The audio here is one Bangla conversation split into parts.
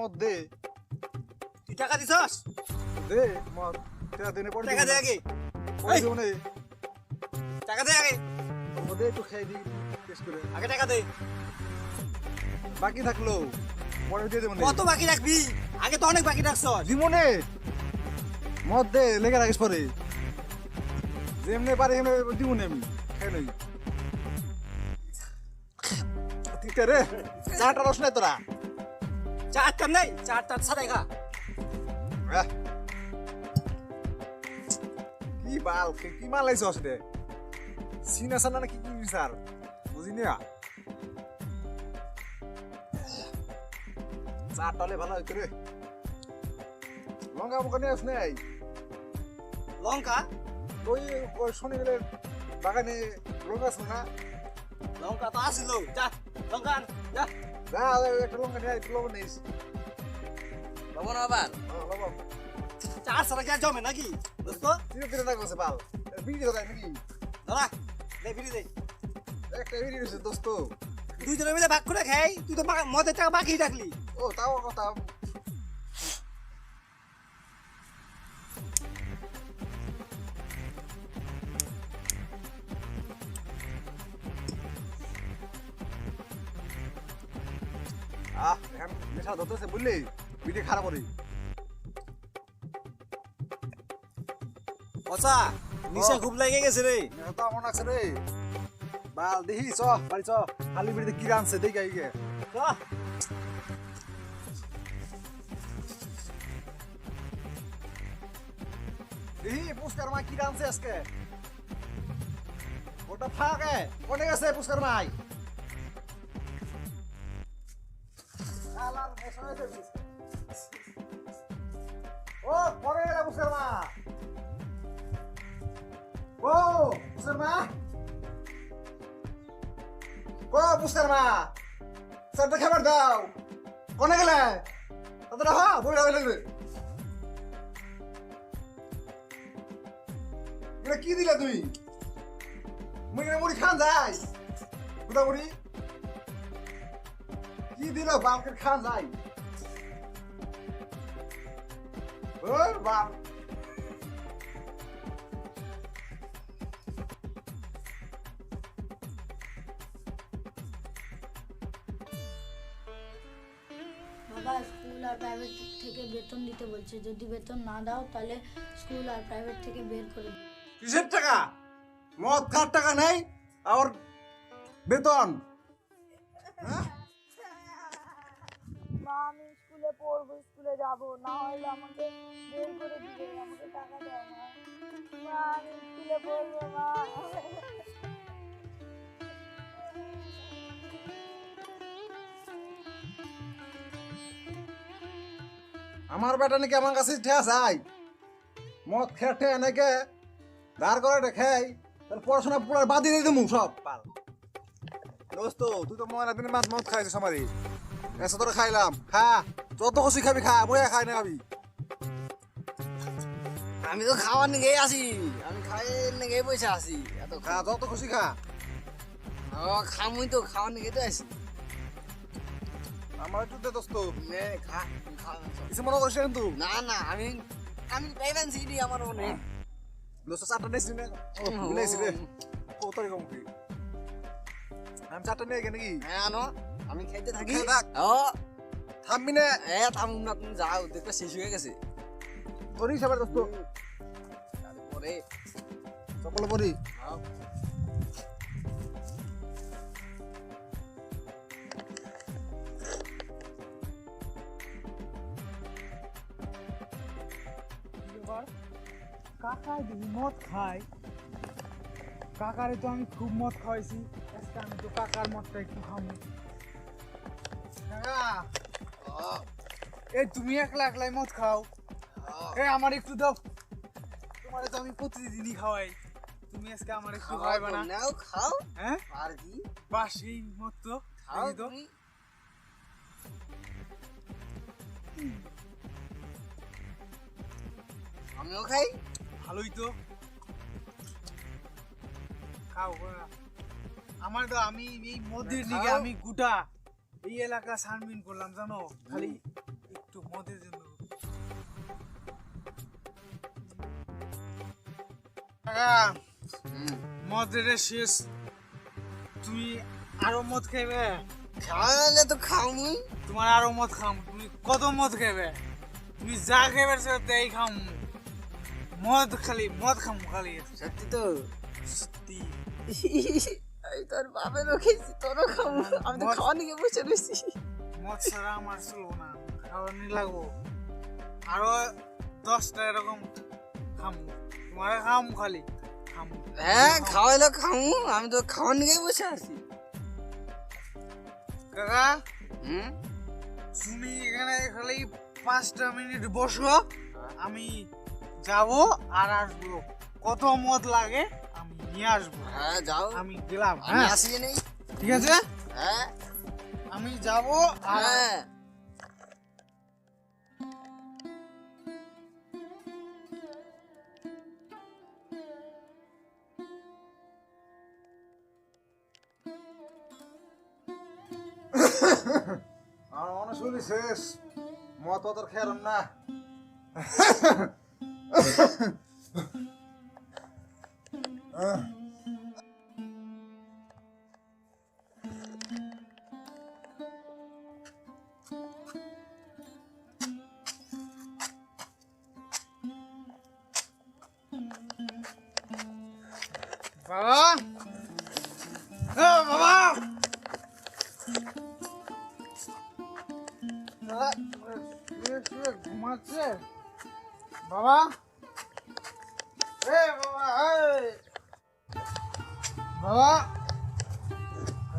মদ দে। তুই টাকা দিছস? দে মদ। টাকা দিনে পরে টাকা দে আগে। পরে দেবো নে। টাকা দে আগে। মদে একটু খাই দিই টেস্ট করে। আগে টাকা দে। বাকি থাকলো পরে দিয়ে দেবো নে। কত বাকি রাখবি? আগে তো অনেক বাকি রাখছস। জীবনে মদ দে লেগে রাখিস পরে যেমনি পারে এমনি দিব না আমি খাই লই ঠিক রে চাটা রস নাই তোরা চারটা নেই, চারটা ছাড়াই খা। আহ, কি বাল কি মাল লাইছ আসলে সিনা সানা না কি কি স্যার বুঝিনি চাটালে ভালো হইতো রে লঙ্কা মুখা নিয়ে আস নাই লঙ্কা? ওই ওই শনিবারে বাগানে লঙ্কা আছে না লঙ্কা তো আসিল। যা লঙ্কা আন, যা। যা একটা লঙ্কা নিয়ে একটু লবণ নিস লবণ আবার লবণ চার সারা কে জমে নাকি দোস্ত? ধীরে ধীরে না করছে বাল ভিডিও দেয় নাকি দাঁড়া, দে ফিরি দে। একটা ভিডিও দিছে দোস্ত দুইজনে মিলে ভাগ করে খাই, তুই তো মদের টাকা বাকি রাখলি। ও তাও কথা এখন নেশা ধরতেছে বুঝলি ভিডিও খারাপ করে আচ্ছা, নিশা খুব লেগে গেছে রে। তো মন আছে রে বাল দেখি চ বাড়ি চ খালি বিড়িতে কি রানছে দেখি আইগে চ। দেখি পুষ্কার মা কি রানছে আজকে ওটা ফাঁকে কোনে গেছে পুষ্কার মাই আলার নেশা হয়েছে ও পরে গেল পুষ্কার মা ও পুষ্কার মা ও পুষ্কার মা স্যারটা খাবার দাও কোনে গেলে তাদের হা বইরা লাগবে এটা কি দিলা তুই মুই মুড়ি খান যাই গুদা মুড়ি কি দিল বাপকে খান যাই ও বাপ বাবা স্কুল আর প্রাইভেট থেকে বেতন দিতে বলছে, যদি বেতন না দাও তাহলে স্কুল আর প্রাইভেট থেকে বের করে দেবে। কিসের টাকা মদ খাওয়ার টাকা নেই আর বেতন মা আমি স্কুলে পড়বো, স্কুলে যাব, না হলে আমাকে বের করে দিবে, আমাকে টাকা দাও না। মা আমি স্কুলে পড়বো মা। আমার বেটা নাকি আমার কাছে ঠেয়া চাই মদ খেয়ে ঠেয়া নাকি ধার করে রেখাই তাহলে পড়াশোনা পুরো বাদ দিয়ে দেবো সব পাল দোস্ত তুই তো মনে দিন মাছ মদ খাইছিস আমারই এসে তোরা খাইলাম খা যত খুশি খাবি খা বইয়া খাই না খাবি আমি তো খাওয়ার নিয়ে আসি, আমি খাই নিয়ে বসে আসি। এত খা যত খুশি খা খামুই তো খাওয়ার নিয়ে তো আসি। আমার একটু দে দোস্ত নে খা, খা। কিছু মনে করিস না কিন্তু না না, আমি আমি পাইবেন সিডি আমার মনে। দোস্ত চারটা নিয়েছি না ও মিলাইছি রে ও তোর কম কি আমি চারটা নিয়ে গেলে নাকি হ্যাঁ আনো, আমি খাইতে থাকি। খেয়ে থাক। ও থামবি না থামুন না, তুমি যাও, দেখতে শেষ হয়ে গেছে। তোরই সবার দোস্ত তারপরে চপল পরি কাকাই দিবি মদ খাই কাকারে তো আমি খুব মদ খাওয়াইছি আজকে আমি তো কাকার মদটা একটু খামু কাকা এই তুমি একলা একলাই মদ খাও এই আমার একটু দাও তোমারে তো আমি প্রতিদিনই খাওয়াই তুমি আজকে আমার একটু খাওয়াইবা না নাও খাও হ্যাঁ আর কি বাস এই মদ তো খাও দেখি তো তুমি। আমিও খাই। ভালোই তো খাও আমার তো আমি এই মদের নিকে খাও। আমি গোটা এই এলাকা ছানবিন করলাম জানো খালি একটু মদের জন্য। কাকা, মদ রেটে শেষ। তুমি আরো মদ খাইবে? খাওয়ালে তো খাও মুই। তোমার আরো মদ খাম। তুমি কত মদ খাইবে? তুমি যা খাইবে তাই খাম। মদ খাম খালি। সত্যি তো? সত্যি। আমি তোর বাপেরও খেয়েছি, তোরও খাবো। আমি তো খাওয়া নিয়ে বসে রয়েছি। মদ ছাড়া আমার চলবো না, খাওয়ানি লাগবো। আরো 10টা এরকম খামু, তোমার খামু খালি খামু। হ্যাঁ খাওয়াইলে খামু, আমি তো খাওয়া নিয়ে বসে আছি। কাকা, হুম, তুমি এখানে খালি 5টা মিনিট বসো, আমি যাব আর আসবো। কত মদ লাগে আমি নিয়ে আসবো। হ্যাঁ যাও, আমি গেলাম। আমি হ্যাঁ আসি নেই। ঠিক আছে, হ্যাঁ আমি যাব। আর হ্যাঁ আমার মনে শুনি শেষ, মত তোর খেয়ালাম না। বাবা, বাবা, ঘুমাচ্ছে বাবা। বাবা,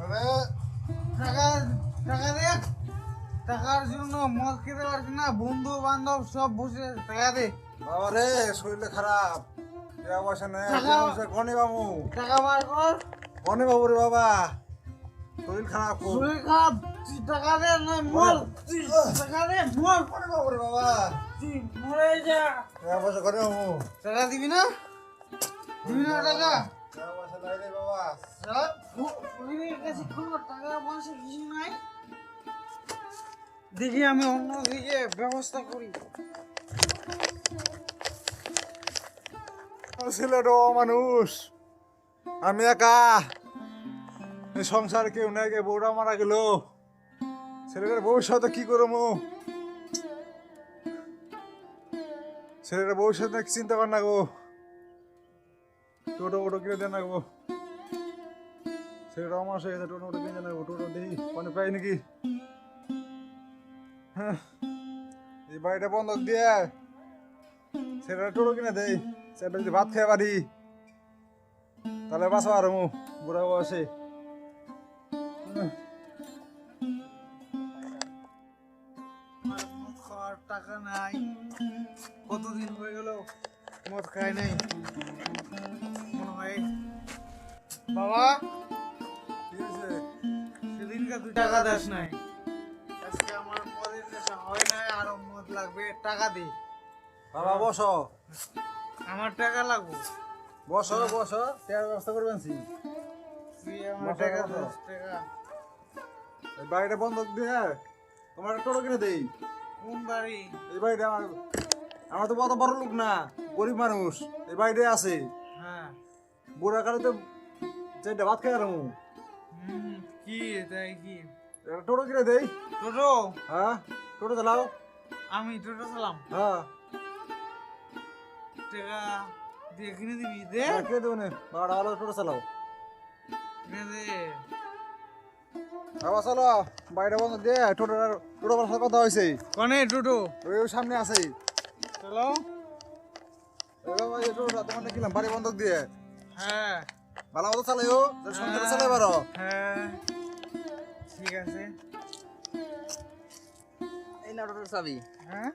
বাবা, টাকা টাকা দে। টাকার জন্য মদ খেতে পারছি না, বন্ধু বান্ধব সব বসে টাকা দে। বাবা রে, শরীরটা খারাপ, টাকা পয়সা নেই। টাকা- কনে বাবু, টাকা বার কর। কনে বাবু রে বাবা, শরীর খারাপ খুব। শরীর খারাপ, তুই টাকা দে না মর। তুই টাকা দে, মর। কনে বাবু রে বাবা, তুই মরে যা। টাকা পয়সা কনে বাবু, টাকা দিবি না? দিবি না টাকা? টাকা পয়সা নাই রে বাবা। ফকিরের কাছে কোনো টাকা পয়সা কিছু নাই। দেখি আমি অন্যদিকে ব্যবস্থা করি। ছেলেটা মানুষ, আমি একা, এই সংসার কেউ নাই, কে বউটা মারা গেল, ছেলেটার ভবিষ্যতে কি করবো, ছেলেটার ভবিষ্যৎ নাকি চিন্তা কর না গো, টোটো ওটো কিনে দেন না গো, ছেলেটা আমার সাথে টোটো ওটো কিনে দেন না গো, টোটো দেখি মানে পাই নাকি। হ্যাঁ, এই বাড়িটা বন্ধক দিয়ে ছেলেটা টোটো কিনে দেয়, ছেলেটা যদি ভাত খেয়ে পারি তাহলে বাঁচা আর বুড়া বয়সে। আমার মদ খাওয়ার টাকা নাই, কতদিন হয়ে গেল মদ খাই নাই। মনে হয় বাবা, ঠিক আছে, সেদিনকে 2 টাকা দাস নাই, আজকে আমার মদের নেশা হয় নাই, আরো মদ লাগবে। টাকা দে, বাবা বসো, আমার টাকা লাগবে। বসো বসো, টাকার ব্যবস্থা করবেন। তুই আমার বসো, টাকা বসো। 10 টাকা। এই বাড়িটা বন্ধক দিয়ে তোমার একটা টোটো কিনে দেই। কোন বাড়ি? এই বাড়িটা আমার তো অত বড় লোক না, গরিব মানুষ, এই বাড়িটাই আছে। হ্যাঁ, বুড়া কালে তো চারটা ভাত খেয়ে আর কি তাই কি? একটা টোটো কিনে দেই। টোটো? হ্যাঁ, টোটো চালাও। আমি টোটো চালাম। হ্যাঁ, টাকা দিয়ে কিনে দিবি? দে, কিনে দেবো না, বাবাটা ভালো টোটো চালাও। কিনে দে। বাবা চলো, বাড়িটা বন্ধক দিয়ে টোটো সাথে কথা হয়েছে, কনে টোটো? ওই সামনে আছে। চলো। তোমার কিলাম বাড়ি বন্ধক দিয়ে, হ্যাঁ ভালো মতো চালাইও, সংসার চালাই পারো। হ্যাঁ, ঠিক আছে। এই না টোটোর চাবি। হ্যাঁ,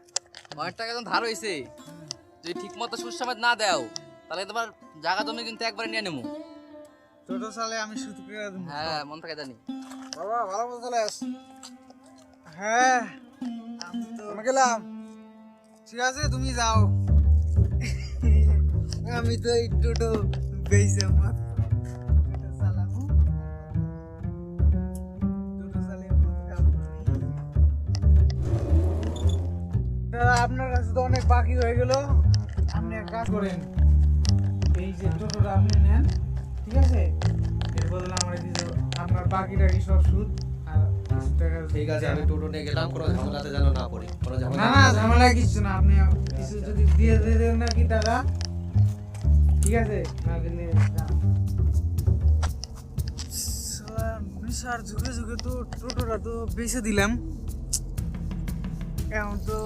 অনেক টাকা যখন ধার হয়েছে, যদি ঠিক মতো সুসমেত না দাও তাহলে তোমার জায়গা জমি কিন্তু একবারে নিয়ে নেবো। টোটো চালে আমি সুদ করে দেবো। হ্যাঁ মন থাকে জানি। বাবা ভালো মতো চালাস। হ্যাঁ, আমি তো আমি গেলাম। ঠিক আছে, তুমি যাও। আমি তো এই টোটো বেইছে মত টোটো চালাবো, টোটো চালিয়ে মত খাবো। আপনার কাছে তো অনেক বাকি হয়ে গেল, আপনি এক কাজ করেন, এই যে টোটোটা আপনি নেন, ঠিক আছে? এর বদলে আমার দিতে আপনার বাকিটা কি সব সুদ আর কিছু টাকা। ঠিক আছে, আমি টোটো নিয়ে গেলাম, কোনো ঝামেলাতে যেন না পড়ি, কোনো না ঝামেলা না ঝামেলা কিছু না, আপনি কিছু যদি দিয়ে দেন না কি টাকা, ঠিক আছে? না দিলে নেশার ঝুঁকে ঝুঁকে তো টোটোটা তো বেঁচে দিলাম, এখন তো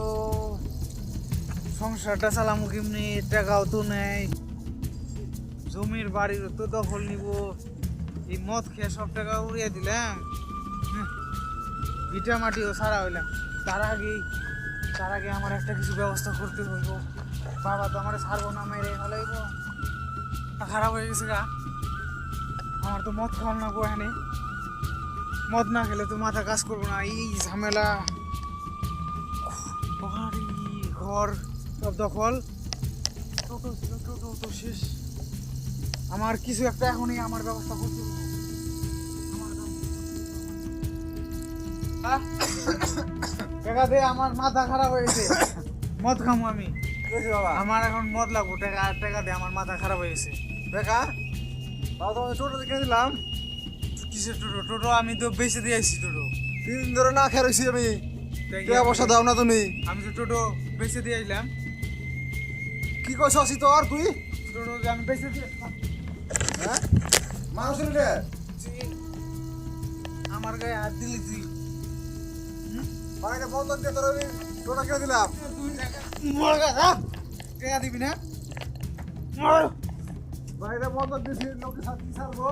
সংসারটা চালামু কেমনি, টাকাও তো নেই, জমির বাড়ির তো দখল নিব, এই মদ খেয়ে সব টাকা উড়িয়ে দিলাম, ভিটা মাটিও সারা হইলাম। তার আগে আমার একটা কিছু ব্যবস্থা করতে হইব, বাবা তো আমার ছাড়বো না, মেরে ফেলাইব, খারাপ হয়ে গেছে গা, আমার তো মদ খাওয়ানো না এখানে, মদ না খেলে তো মাথা কাজ করবো না, এই ঝামেলা, বাড়ি ঘর সব দখল, টোটো ছিল, টোটো তো শেষ, আমার কিছু একটা এখনই আমার ব্যবস্থা করতে হবে। টাকা দে, আমার মাথা খারাপ হয়েছে, মদ খামো আমি, বাবা আমার এখন মদ লাগবো, টাকা দে, আমার মাথা খারাপ হয়েছে। দেখা বাবা তোমার টোটো কিনে দিলাম, কিসের টোটো? টোটো আমি তো বেঁচে দিয়ে আসছি টোটো, 3 দিন ধরে না খেয়ে রয়েছি আমি, টাকা পয়সা দাও না তুমি। আমি তো টোটো বেঁচে দিয়ে আসলাম, কি কইছ আসি তো আর তুই? টোটো যে আমি বেঁচে দিয়ে আসলাম, হ্যাঁ মানুষের রে আমার গায়ে হাত দিলি তুই, বাড়িটা বন্ধ দিয়ে তোর আমি টোটো কিনে দিলাম। টাকা দিবি না? বাড়িটা বন্ধ দিয়েছি, লোকে সাথে ছাড়বো,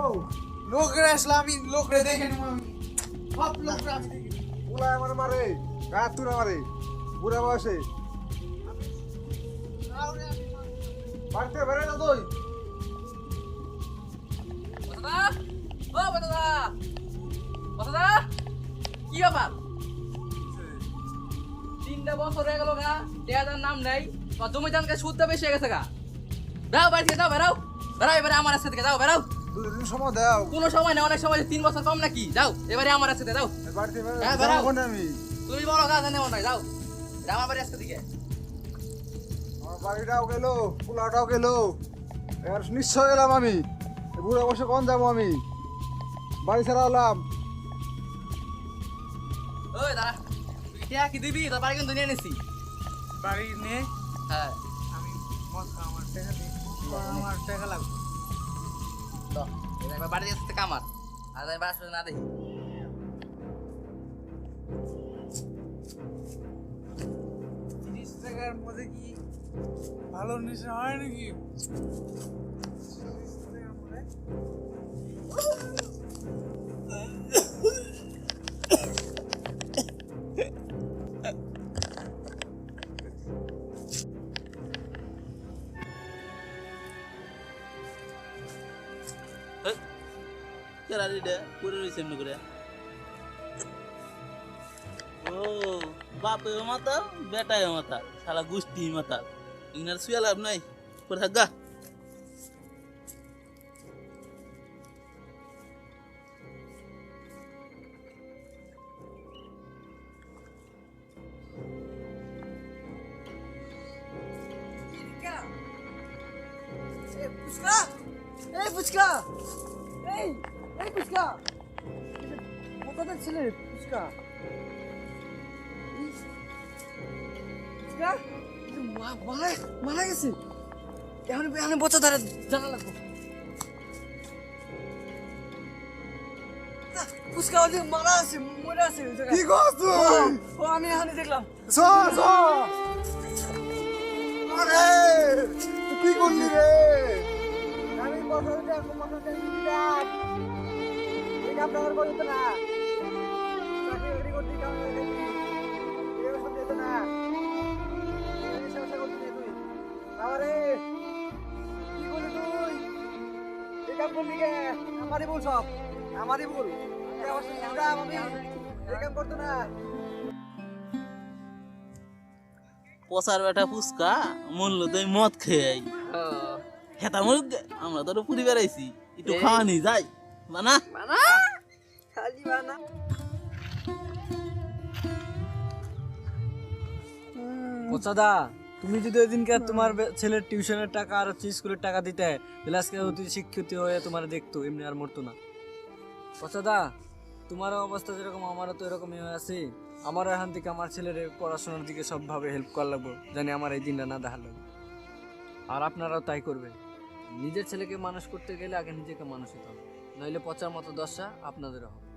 লোকরে আসলে আমি লোকরে দেখে নেবো, আমি সব লোকরে আমি দেখে নেবো। পুরা আমার মারে গায়ে তুলে মারে বুড়া বয়সে, বাড়িতে বেড়ে না তুই। ও বাবা, বাবা কি ব্যাপার? 3টা বছর হয়ে গেল গা, টেয়াদার নাম নেই, তো জমি জানকে সুদটা বেশি হয়ে গেছে গা। দাও বাড়ি থেকে, দাও বেরাও, বেরাও এবারে আমার কাছে থেকে, যাও বেরাও। 2 দিন সময় দাও, কোনো সময় না, অনেক সময়, 3 বছর কম নাকি? যাও এবারে আমার কাছে থেকে, যাও। বাড়িতে হ্যাঁ, বেড়াও। বেড়ে আমি তুমি বড় কাজ নেব না, যাও আমার বাড়ি আজকে দিকে। আমার বাড়িটাও গেল, পোলাটাও গেল, এবার নিশ্চয় গেলাম আমি, বুড়া বসে কোন যাবো আমি, বাড়ি ছাড়া হলাম। ওই দাঁড়া, তুই টিয়া কি দিবি? তোর বাড়ি কিন্তু নিয়ে নিছি। বাড়ি নে, হ্যাঁ আমি মদ খাওয়া, আমার টাকা দিই, আমার টাকা লাগবে। তো একবার বাড়ি থেকে কামার, আর আমি বাড়ি না দেখি। তিরিশ টাকার মধ্যে কি ভালো নেশা হয় নাকি? 30 টাকার মধ্যে? কেরারিটা করে রয়েছে এমনি করে। ও বাপে মাথা বেটায় মাথা, শালা গোষ্ঠী মাথা, ইনার শুয়ে লাভ নাই, করে থাক গা। ফুচকা, এই ফুচকা, এই এই ফুচকা, কোথায় ছিলে ফুচকা? ফুচকা মারা গেছে, এখন এখন বচ্চা ধরে জানা লাগবো। ফুচকা ওই যে মারা আছে, মরে আছে ওই জায়গায়। কি করছ তুই? ও আমি এখানে দেখলাম। সর সর, আরে তুই কি করলি রে? আমি বছর দিলাম, এই কাম ব্যবহার করি তো না, চাকরি করতে কাম না, তুই আরে কি করলি তুই? এই কাম করলি কে? আমারই ভুল, সব আমারই ভুল, আমি এই কাম করতো না। পচার বেটা ফুচকা মূল্য তো মদ খেয়ে আই, হেতা মুরগ আমরা তো পুরি বেড়াইছি, একটু খাওয়া নি যাই মানা খালি বানা। পচাদা তুমি যদি ওই দিনকে তোমার ছেলের টিউশনের টাকা আর হচ্ছে স্কুলের টাকা দিতে তাহলে আজকে তুই শিক্ষিত হয়ে তোমার দেখতো, এমনি আর মরতো না। পচাদা তোমারও অবস্থা যেরকম আমারও তো এরকমই হয়ে আছে। আমারও এখান থেকে আমার ছেলের পড়াশোনার দিকে সবভাবে হেল্প করা লাগবো, জানি আমার এই দিনটা না দেখা লাগবে। আর আপনারাও তাই করবেন। নিজের ছেলেকে মানুষ করতে গেলে আগে নিজেকে মানুষ হতে হবে, নইলে পচার মতো দশা আপনাদেরও হবে।